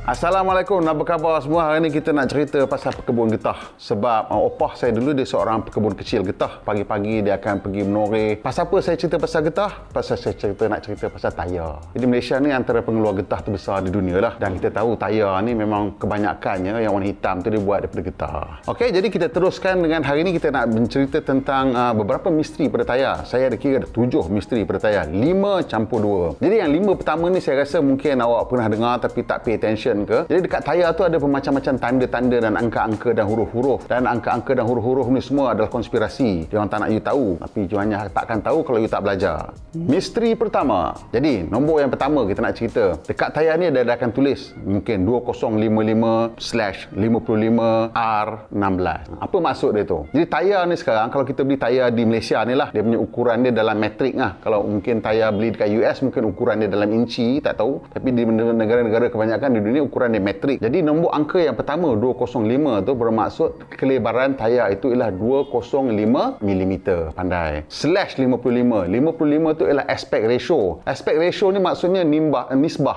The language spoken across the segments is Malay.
Assalamualaikum, apa khabar semua? Hari ni kita nak cerita pasal pekebun getah. Sebab opah saya dulu dia seorang pekebun kecil getah. Pagi-pagi dia akan pergi menoreh. Pasal apa saya cerita pasal getah? Pasal saya nak cerita pasal tayar. Jadi Malaysia ni antara pengeluar getah terbesar di dunia lah. Dan kita tahu tayar ni memang kebanyakannya yang warna hitam tu dia buat daripada getah. Okey, jadi kita teruskan dengan hari ni kita nak mencerita tentang beberapa misteri pada tayar. Saya ada kira ada 7 misteri pada tayar. 5 campur 2. Jadi yang 5 pertama ni saya rasa mungkin awak pernah dengar tapi tak pay attention ke. Jadi dekat tayar tu ada macam-macam tanda-tanda dan angka-angka dan huruf-huruf. Dan angka-angka dan huruf-huruf ni semua adalah konspirasi. Dia orang tak nak you tahu. Tapi you hanya takkan tahu kalau you tak belajar. Misteri pertama. Jadi, nombor yang pertama kita nak cerita. Dekat tayar ni ada akan tulis mungkin 2055/55R16. Apa maksud dia tu? Jadi tayar ni sekarang kalau kita beli tayar di Malaysia ni lah, dia punya ukuran dia dalam metrik lah. Kalau mungkin tayar beli dekat US mungkin ukuran dia dalam inci, tak tahu. Tapi di negara-negara kebanyakan di dunia ukuran dia metrik. Jadi nombor angka yang pertama 205 tu bermaksud kelebaran tayar itu ialah 205 mm. Pandai. Slash 55. 55 tu ialah aspect ratio. Aspect ratio ni maksudnya nisbah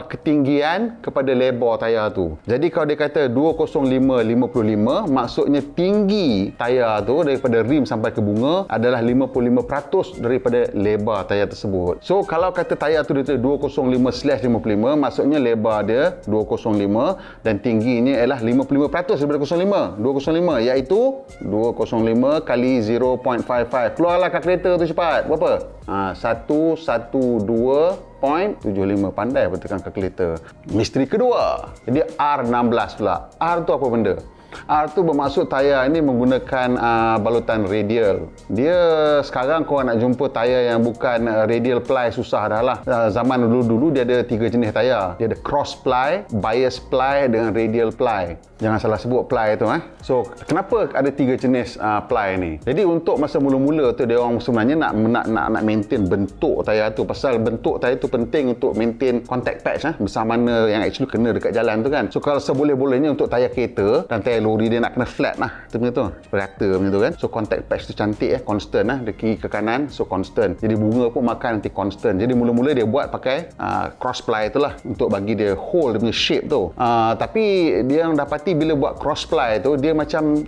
ketinggian kepada lebar tayar tu. Jadi kalau dia kata 205/55 maksudnya tinggi tayar tu daripada rim sampai ke bunga adalah 55% daripada lebar tayar tersebut. So kalau kata tayar tu dia 205/55 maksudnya lebar dia 205 dan tingginya ialah 55% daripada 205 iaitu 205 kali 0.55. Keluarlah kalkulator tu cepat. Berapa? 112.75. Pandai tekan kalkulator. Misteri kedua. Jadi R16 pula. R tu apa benda? R tu bermaksud tayar ini menggunakan balutan radial. Dia sekarang korang nak jumpa tayar yang bukan radial ply susah dah lah. Zaman dulu dia ada 3 jenis tayar. Dia ada cross ply, bias ply dengan radial ply. Jangan salah sebut ply tu So kenapa ada 3 jenis ply ni? Jadi untuk masa mula-mula tu dia orang sebenarnya nak maintain bentuk tayar tu. Pasal bentuk tayar tu penting untuk maintain contact patch besar mana yang actually kena dekat jalan tu kan. So kalau seboleh-bolehnya untuk tayar kereta dan tayar lori dia nak kena flat tu macam tu, rata macam tu kan. So contact patch tu cantik constant dari kiri ke kanan, so constant. Jadi bunga pun makan nanti constant. Jadi mula-mula dia buat pakai cross ply tu lah untuk bagi dia hold dia punya shape tu. Tapi dia yang dapati bila buat cross ply tu dia macam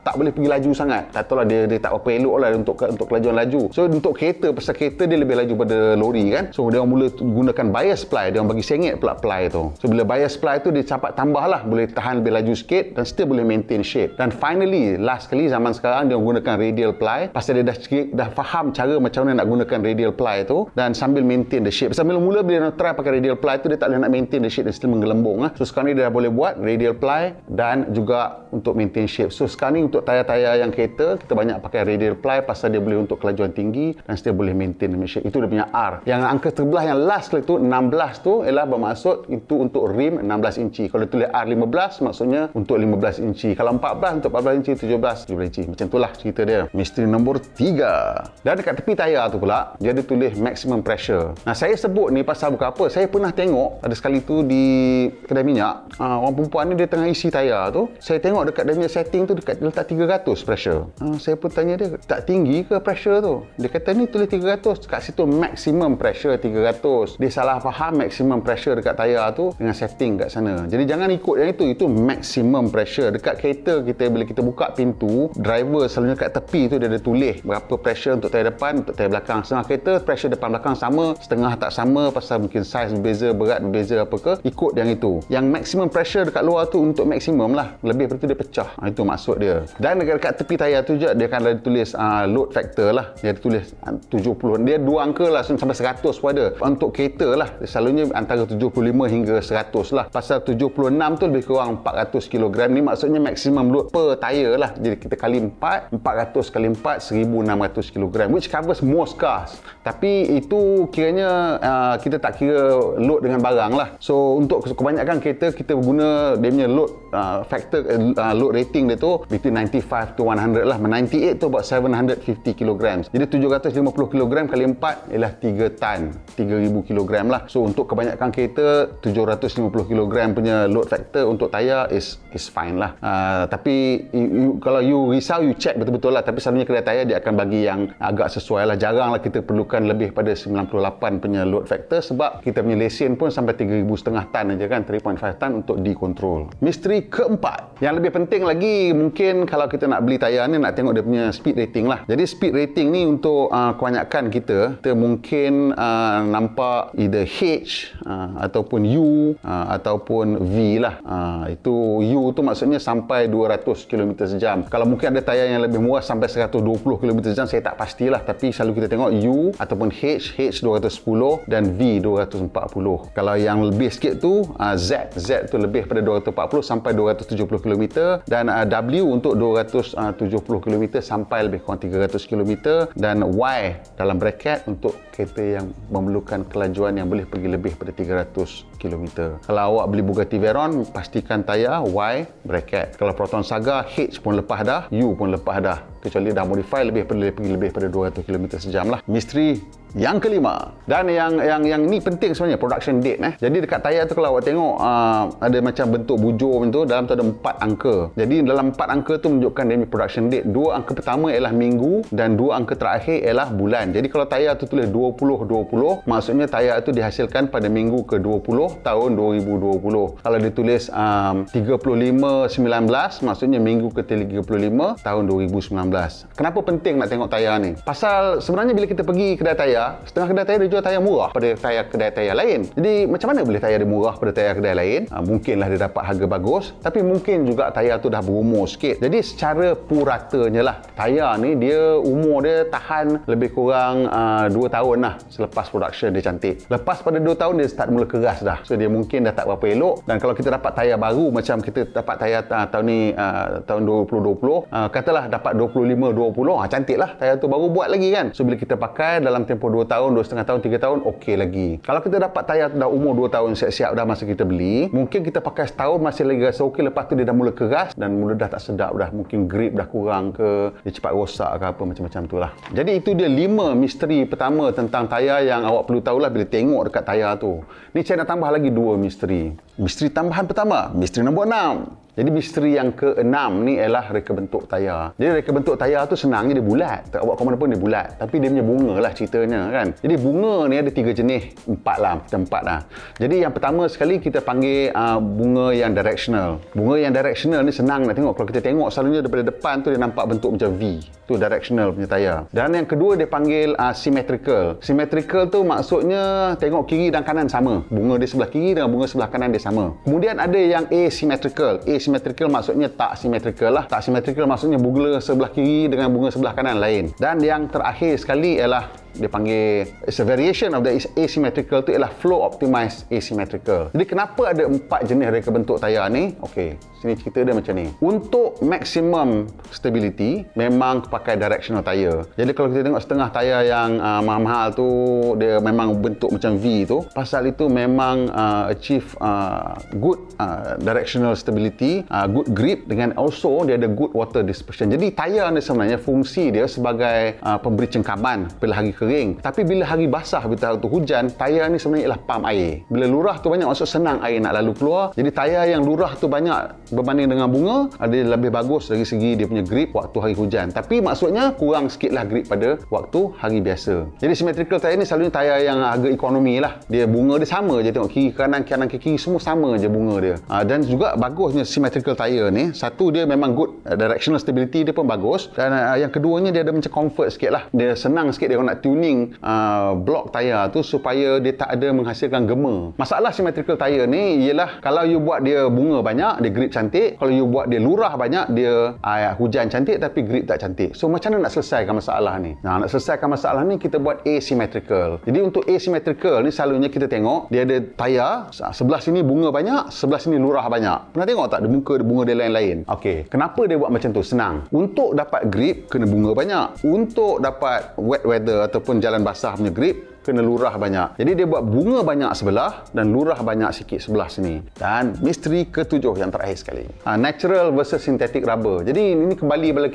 tak boleh pergi laju sangat. Tak tahulah dia tak apa elok lah untuk kelajuan laju. So untuk kereta, pasal kereta dia lebih laju pada lori kan. So dia orang mula gunakan bias ply, dia orang bagi sengit pula ply tu. So bila bias ply tu dia capat tambah lah, boleh tahan lebih laju sikit dan still boleh maintain shape. Dan finally last kali zaman sekarang dia gunakan radial ply pasal dia dah faham cara macam mana nak gunakan radial ply tu dan sambil maintain the shape. Pasal mula-mula bila dia try pakai radial ply tu dia tak boleh nak maintain the shape, dia still menggelembung So sekarang ni dia dah boleh buat radial ply dan juga untuk maintain shape. So sekarang ni untuk tayar-tayar yang kereta kita banyak pakai radial ply pasal dia boleh untuk kelajuan tinggi dan still boleh maintain the shape. Itu dia punya R. Yang angka terbelah yang last kali tu 16 tu ialah bermaksud itu untuk rim 16 inci. Kalau tulis R15 maksudnya untuk 15 inci. Kalau 14 untuk 14 inci, 17 inci. Macam itulah cerita dia. Misteri nombor 3. Dan dekat tepi tayar tu pula, dia ada tulis maximum pressure. Nah, saya sebut ni pasal bukan apa. Saya pernah tengok ada sekali tu di kedai minyak. Orang perempuan ni dia tengah isi tayar tu. Saya tengok dekat dia punya setting tu dekat dia letak 300 pressure. Saya pun tanya dia, tak tinggi ke pressure tu? Dia kata ni tulis 300. Kat situ maximum pressure 300. Dia salah faham maximum pressure dekat tayar tu dengan setting kat sana. Jadi jangan ikut yang itu. Itu maximum pressure. Dekat kereta kita bila kita buka pintu, driver selalunya kat tepi tu dia ada tulis berapa pressure untuk tayar depan, untuk tayar belakang. Setengah kereta pressure depan belakang sama, setengah tak sama pasal mungkin saiz berbeza, berat berbeza apa ke, ikut yang itu. Yang maximum pressure dekat luar tu untuk maximum lah, lebih daripada tu dia pecah. Itu maksud dia. Dan dekat tepi tayar tu je dia akan ada tulis load factor lah, dia ada tulis 70, dia 2 angka lah sampai 100 pun ada. Untuk kereta lah selalunya antara 75 hingga 100 lah. Pasal 76 tu lebih kurang 400 kg ni maksudnya maximum load per tayar lah. Jadi kita kali 400 kali 4 1600 kg, which covers most cars. Tapi itu kiranya kita tak kira load dengan barang lah. So untuk kebanyakan kereta kita guna dia punya load factor, load rating dia tu between 95 to 100 lah. 98 tu about 750 kg. Jadi 750 kg kali 4 ialah 3 tan, 3000 kg lah. So untuk kebanyakan kereta 750 kg punya load factor untuk tayar is fine lah. lah. Tapi kalau you risau, you check betul-betul lah. Tapi selalunya kedai tayar dia akan bagi yang agak sesuai lah. Jarang lah kita perlukan lebih pada 98 punya load factor, sebab kita punya lesen pun sampai 3,500 tan aja kan, 3.5 tan untuk dikontrol. Misteri keempat, yang lebih penting lagi, mungkin kalau kita nak beli tayar ni, nak tengok dia punya speed rating lah. Jadi speed rating ni untuk kebanyakan kita mungkin nampak either H ataupun U ataupun V lah. Itu U tu maksudnya sampai 200 km sejam. Kalau mungkin ada tayar yang lebih murah sampai 120 km sejam, saya tak pastilah, tapi selalu kita tengok U ataupun H 210 dan V 240. Kalau yang lebih sikit tu Z tu lebih pada 240 sampai 270 km, dan W untuk 270 km sampai lebih kurang 300 km, dan Y dalam bracket untuk kereta yang memerlukan kelajuan yang boleh pergi lebih pada 300 km. Kalau awak beli Bugatti Veyron, pastikan tayar Y bracket. Kalau Proton Saga, H pun lepas dah, U pun lepas dah, kecuali dah modify lebih pada 200 km sejam lah. Misteri yang kelima, dan yang ni penting sebenarnya, production date. Jadi dekat tayar tu kalau awak tengok ada macam bentuk bujur macam tu, dalam tu ada 4 angka. Jadi dalam 4 angka tu menunjukkan dia punya production date. 2 angka pertama ialah minggu dan 2 angka terakhir ialah bulan. Jadi kalau tayar tu tulis 2020, maksudnya tayar tu dihasilkan pada minggu ke-20 tahun 2020. Kalau dia tulis 3519, maksudnya minggu ke-35 tahun 2019. Kenapa penting nak tengok tayar ni? Pasal sebenarnya bila kita pergi kedai tayar, setengah kedai tayar dia jual tayar murah pada tayar kedai tayar lain. Jadi macam mana boleh tayar dia murah pada tayar kedai lain? Mungkinlah dia dapat harga bagus, tapi mungkin juga tayar tu dah berumur sikit. Jadi secara puratanya lah, tayar ni dia umur dia tahan lebih kurang 2 tahun lah selepas production dia cantik. Lepas pada 2 tahun dia start mula keras dah. So dia mungkin dah tak berapa elok. Dan kalau kita dapat tayar baru, macam kita dapat tayar tahun ni, tahun 2020, katalah dapat 25-20, cantik lah, tayar tu baru buat lagi kan. So bila kita pakai dalam tempoh 2 tahun, 2,5 tahun, 3 tahun, okey lagi. Kalau kita dapat tayar dah umur 2 tahun, siap-siap dah masa kita beli, mungkin kita pakai setahun masih lagi rasa okey, lepas tu dia dah mula keras dan mula dah tak sedap dah, mungkin grip dah kurang ke, dia cepat rosak ke apa, macam-macam tu lah. Jadi itu dia 5 misteri pertama tentang tayar yang awak perlu tahulah bila tengok dekat tayar tu. Ni saya nak tambah lagi 2 misteri. Misteri tambahan pertama, misteri nombor 6. Jadi misteri yang ke-6 ni ialah reka bentuk tayar. Jadi reka bentuk tayar tu senangnya dia bulat. Tak buat ke mana pun dia bulat. Tapi dia punya bunga lah ceritanya kan. Jadi bunga ni ada 3 jenis. 4 lah. Kita 4 lah. Jadi yang pertama sekali kita panggil bunga yang directional. Bunga yang directional ni senang nak tengok. Kalau kita tengok selalunya daripada depan tu dia nampak bentuk macam V. Tu directional punya tayar. Dan yang kedua dia panggil symmetrical. Symmetrical tu maksudnya tengok kiri dan kanan sama. Bunga dia sebelah kiri dengan bunga sebelah kanan dia sama. Kemudian ada yang asymmetrical. Asymmetrical maksudnya tak symmetrical lah. Tak symmetrical maksudnya bunga sebelah kiri dengan bunga sebelah kanan lain. Dan yang terakhir sekali ialah dia panggil, it's a variation of the asymmetrical tu ialah flow optimized asymmetrical. Jadi kenapa ada 4 jenis reka bentuk tayar ni? Okey, sini cerita dia macam ni. Untuk maximum stability memang pakai directional tayar. Jadi kalau kita tengok setengah tayar yang mahal-mahal tu, dia memang bentuk macam V tu, pasal itu memang achieve good directional stability, good grip, dengan also dia ada good water dispersion. Jadi tayar ni sebenarnya fungsi dia sebagai pemberi cengkaman bila hari kering. Tapi bila hari basah, bila tu hujan, tayar ni sebenarnya ialah pam air. Bila lurah tu banyak, maksud senang air nak lalu keluar. Jadi tayar yang lurah tu banyak berbanding dengan bunga, ada lebih bagus dari segi dia punya grip waktu hari hujan. Tapi maksudnya kurang sikitlah grip pada waktu hari biasa. Jadi symmetrical tayar ni selalunya tayar yang harga ekonomi lah. Dia bunga dia sama je, tengok kiri kanan, kanan ke kiri semua sama je bunga dia. Dan juga bagusnya symmetrical tayar ni, satu dia memang good directional stability dia pun bagus, dan yang keduanya dia ada macam comfort sikit lah. Dia senang sikit dia nak tuning blok tayar tu supaya dia tak ada menghasilkan gema. Masalah symmetrical tayar ni ialah kalau you buat dia bunga banyak, dia grip cantik. Kalau you buat dia lurah banyak, dia hujan cantik tapi grip tak cantik. So macam mana nak selesaikan masalah ni? Nak selesaikan masalah ni kita buat asymmetrical. Jadi untuk asymmetrical ni selalunya kita tengok dia ada tayar sebelah sini bunga banyak, sebelah sini lurah banyak. Pernah tengok tak dia bunga dia lain-lain? Okey, kenapa dia buat macam tu? Senang. Untuk dapat grip kena bunga banyak. Untuk dapat wet weather ataupun jalan basah punya grip kena lurah banyak. Jadi dia buat bunga banyak sebelah dan lurah banyak sikit sebelah sini. Dan misteri ke-7 yang terakhir sekali, natural versus synthetic rubber. Jadi ini kembali pada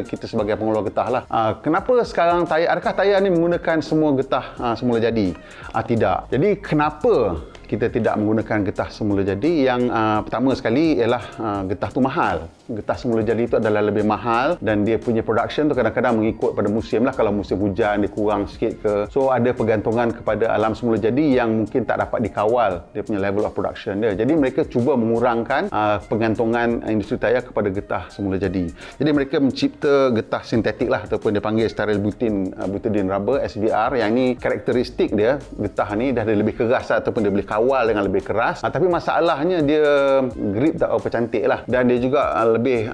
kita sebagai pengeluar getah lah. Kenapa sekarang tayar, adakah tayar ni menggunakan semua getah semula jadi? Tidak. Jadi kenapa kita tidak menggunakan getah semula jadi. Yang pertama sekali ialah getah tu mahal. Getah semula jadi itu adalah lebih mahal dan dia punya production tu kadang-kadang mengikut pada musim lah. Kalau musim hujan dia kurang sikit ke. So ada pergantungan kepada alam semula jadi yang mungkin tak dapat dikawal dia punya level of production dia. Jadi mereka cuba mengurangkan pergantungan industri tayar kepada getah semula jadi. Jadi mereka mencipta getah sintetik lah ataupun dia panggil sterile butadiene rubber SBR, yang ni karakteristik dia getah ni dah lebih keras ataupun dia boleh kawal dengan lebih keras. Tapi masalahnya dia grip tak apa cantik lah dan dia juga lebih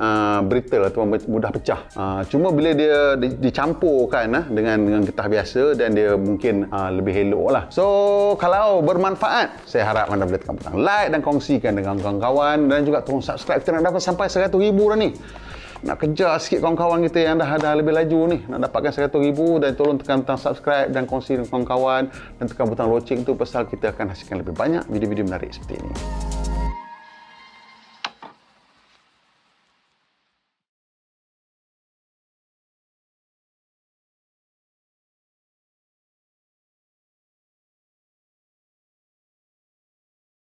brittle atau mudah pecah. Cuma bila dia dicampurkan dengan getah biasa dan dia mungkin lebih elok lah. So kalau bermanfaat, saya harap anda boleh tekan butang like dan kongsikan dengan kawan-kawan dan juga tolong subscribe. Kita nak dapat sampai 100,000 dah ni. Nak kejar sikit kawan-kawan kita yang dah lebih laju ni, nak dapatkan 100,000, dan tolong tekan butang subscribe dan kongsi dengan kawan-kawan dan tekan butang loceng tu pasal kita akan hasilkan lebih banyak video-video menarik seperti ini.